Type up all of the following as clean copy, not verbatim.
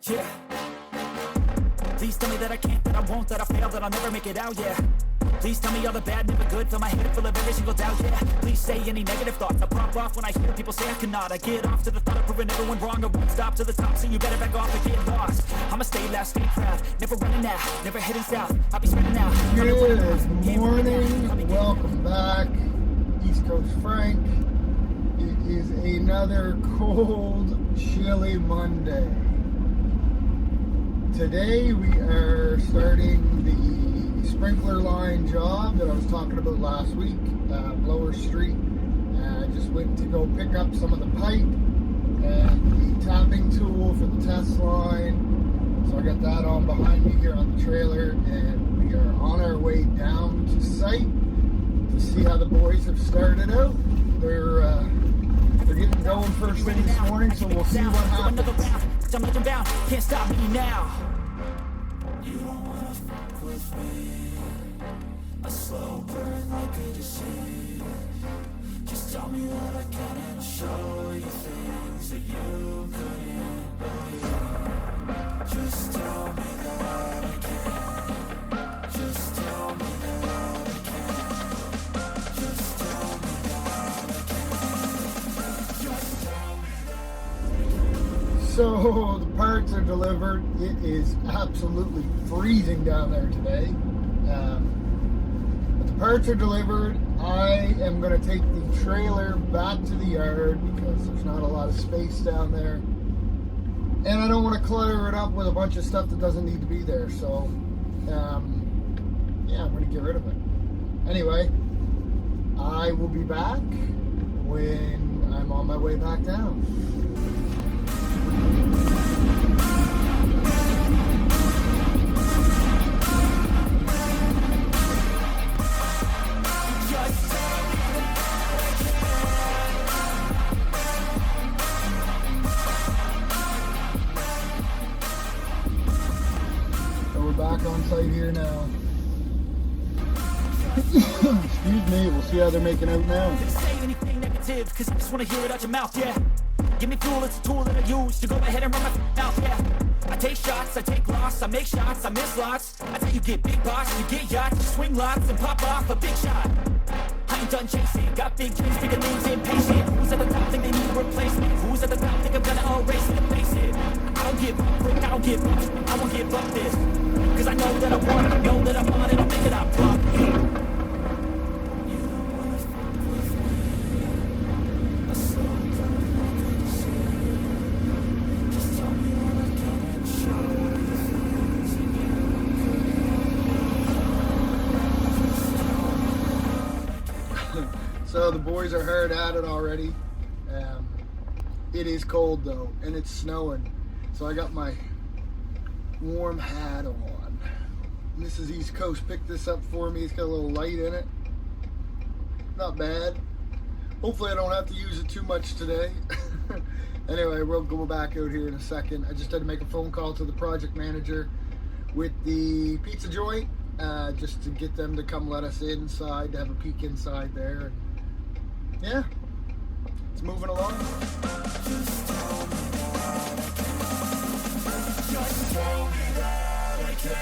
Yeah. Please tell me that I can't, that I won't, that I fail, that I'll never make it out, yeah. Please tell me all the bad, never good, fill my head full of every single doubt, yeah. Please say any negative thoughts, I pop off when I hear people say I cannot. I get off to the thought of proving everyone wrong, I won't stop to the top, so you better back off and get lost. I'ma stay loud, stay proud, never running out, never heading south, I'll be spreading out. Good morning, welcome back, East Coast Frank. It is another cold, chilly Monday. Today we are starting the sprinkler line job that I was talking about last week, Blower Street. I just went to go pick up some of the pipe and the tapping tool for the test line. So I got that on behind me here on the trailer, and we are on our way down to site to see how the boys have started out. They're getting going first thing this morning, so we'll see what happens. I'm looking bound, can't stop me now. You don't wanna fuck with me. A slow burn like a disease. Just tell me that I can and I'll show you things that you couldn't believe. Just tell me that I can. Just tell me that I can. Just tell me that I can. Just tell me that. So the parts are delivered. It is absolutely freezing down there today. But the parts are delivered. I am going to take the trailer back to the yard because there's not a lot of space down there. And I don't want to clutter it up with a bunch of stuff that doesn't need to be there. So, yeah, I'm going to get rid of it. Anyway, I will be back when I'm on my way back down. Back on site here now. Excuse me, we'll see how they're making out now. Say anything negative, cause I just wanna hear it out your mouth, yeah. Give me fuel, it's a tool that I use to go ahead and run my mouth, yeah. I take shots, I take loss, I make shots, I miss lots. I tell you get big boss, you get yachts, you swing lots and pop off a big shot. I ain't done chasing, got big dreams, bigger things, impatient. Who's at the top think they need a replacement? Who's at the top think I'm gonna erase it and face it? I don't give up, Rick, I don't give up, I won't give up this. Cause I know that I want it, know that I want it, I'll make it out properly. You don't wanna fuck with me. A slow burn like a disease. Just tell me what I can and show you things that you couldn't. So the boys are hard at it already. It is cold though, and it's snowing. So I got my warm hat on. Mrs. East Coast picked this up for me. It's got a little light in it. Not bad. Hopefully I don't have to use it too much today. Anyway, we'll go back out here in a second. I just had to make a phone call to the project manager with the pizza joint, just to get them to come let us inside, to have a peek inside there. And yeah, it's moving along. Just tell me that I can. Just tell me that I can.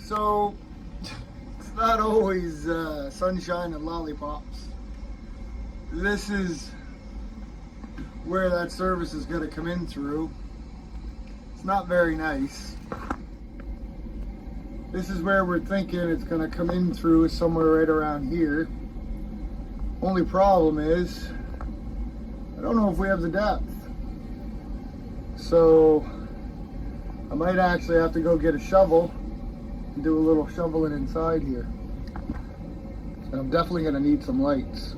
So, it's not always sunshine and lollipops. This is where that service is going to come in through. It's not very nice. This is where we're thinking it's going to come in through, somewhere right around here. Only problem is, I don't know if we have the depth. So, I might actually have to go get a shovel and do a little shoveling inside here. And I'm definitely going to need some lights.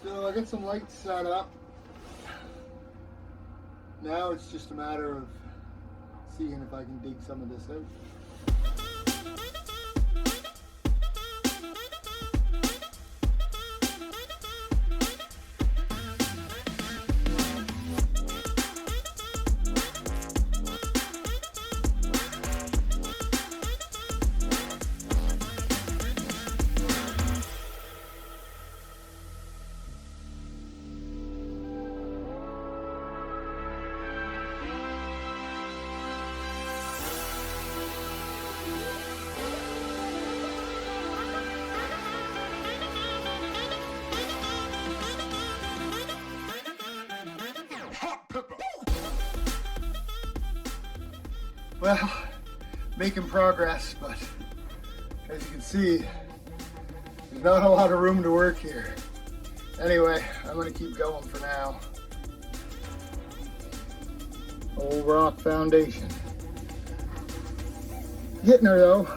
So I got some lights set up. Now it's just a matter of seeing if I can dig some of this out. Well, making progress, but as you can see, there's not a lot of room to work here. Anyway, I'm gonna keep going for now. Old rock foundation. Getting her though.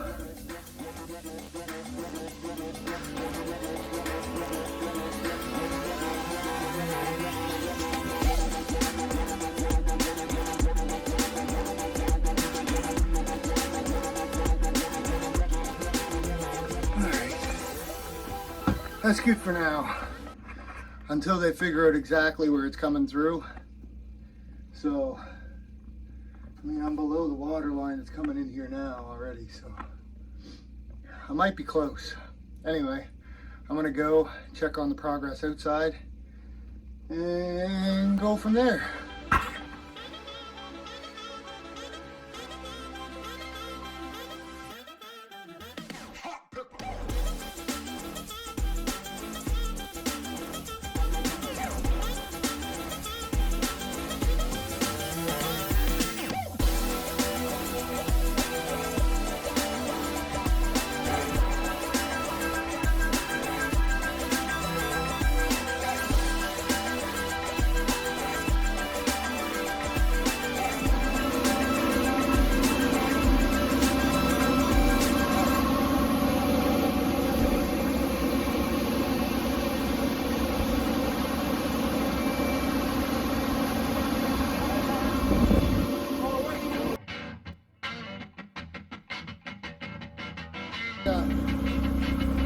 That's good for now, until they figure out exactly where it's coming through. So, I mean, I'm below the water line that's coming in here now already, so I might be close. Anyway, I'm gonna go check on the progress outside and go from there.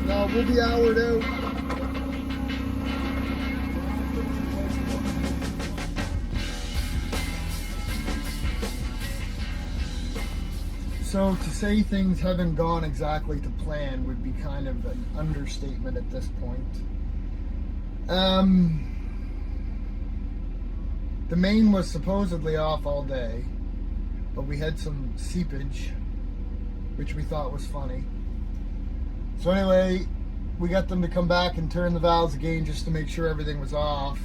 No, we'll be houred out. So to say things haven't gone exactly to plan would be kind of an understatement at this point. The main was supposedly off all day, but we had some seepage, which we thought was funny. So anyway, we got them to come back and turn the valves again just to make sure everything was off.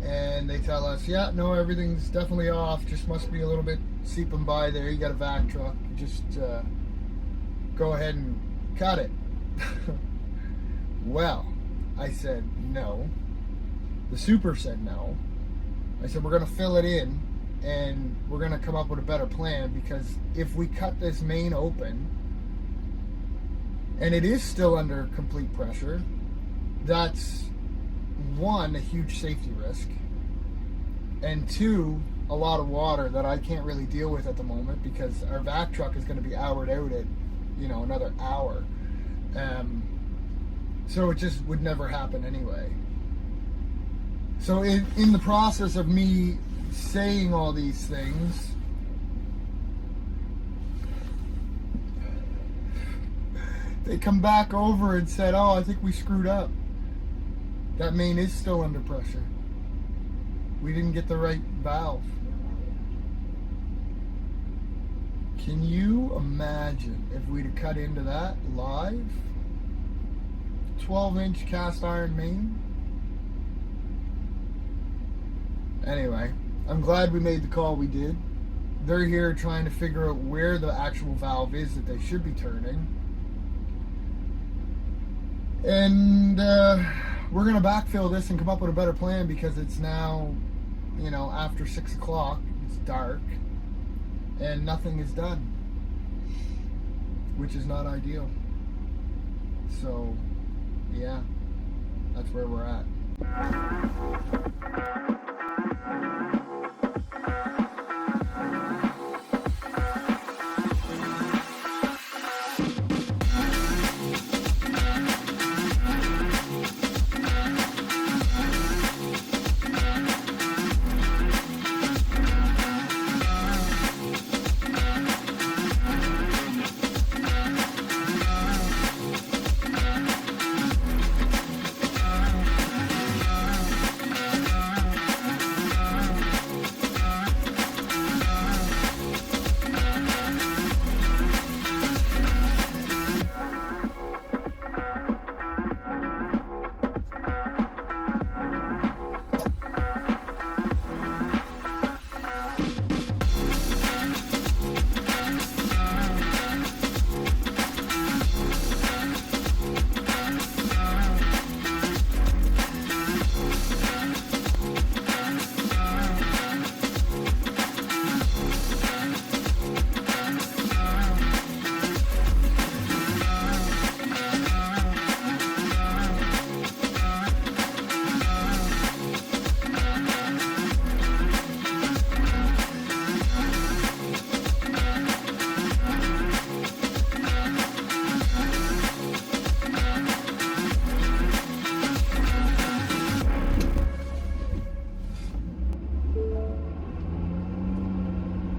And they tell us, yeah, no, everything's definitely off. Just must be a little bit seeping by there. You got a vac truck. Just go ahead and cut it. Well, I said no. The super said no. I said, we're going to fill it in and we're going to come up with a better plan, because if we cut this main open, and it is still under complete pressure, that's one, a huge safety risk, and two, a lot of water that I can't really deal with at the moment, because our vac truck is going to be houred out at, another hour. So it just would never happen anyway. So in the process of me saying all these things, they come back over and said, oh, I think we screwed up. That main is still under pressure. We didn't get the right valve. Can you imagine if we'd have cut into that live? 12-inch cast iron main. Anyway, I'm glad we made the call we did. They're here trying to figure out where the actual valve is that they should be turning. And we're going to backfill this and come up with a better plan, because it's now, you know, after 6 o'clock. It's dark. And nothing is done. Which is not ideal. So, yeah. That's where we're at.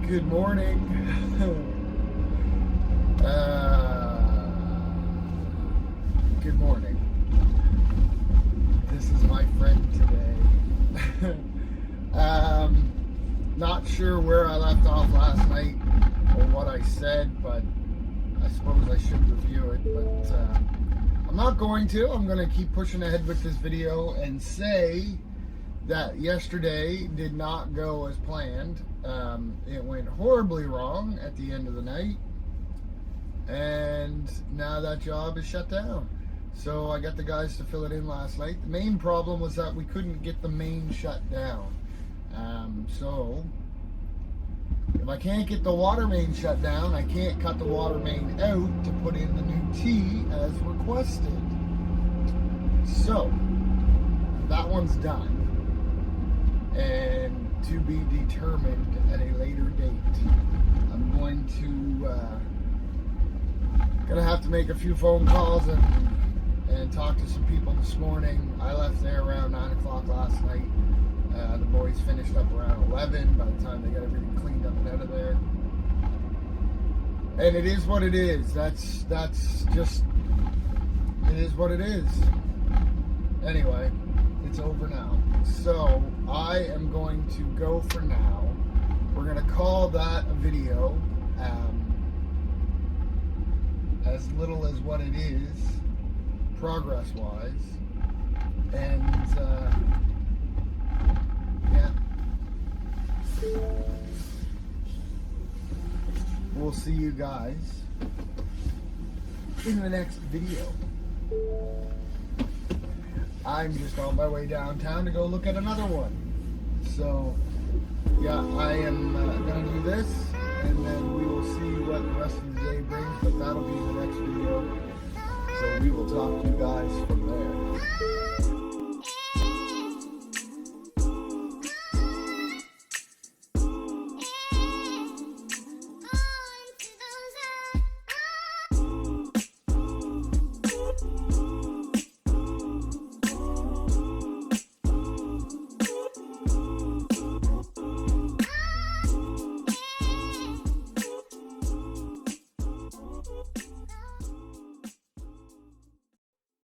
Good morning. Good morning. This is my friend today. Not sure where I left off last night or what I said, but I suppose I should review it, but I'm not going to. I'm going to keep pushing ahead with this video and say that yesterday did not go as planned. It went horribly wrong at the end of the night, and now that job is shut down. So I got the guys to fill it in last night. The main problem was that we couldn't get the main shut down. So if I can't get the water main shut down, I can't cut the water main out to put in the new T as requested. So that one's done, and to be determined at a later date. I'm going to gonna have to make a few phone calls and talk to some people this morning. I left there around 9 o'clock last night. The boys finished up around 11 by the time they got everything cleaned up and out of there. And it is what it is. That's just, it is what it is. Anyway, it's over now. So I am going to go for now. We're going to call that a video, as little as what it is, progress-wise. And, yeah. We'll see you guys in the next video. I'm just on my way downtown to go look at another one. So, yeah, I am going to do this, and then we will see what the rest of the day brings, but that'll be the next video. So we will talk to you guys from there.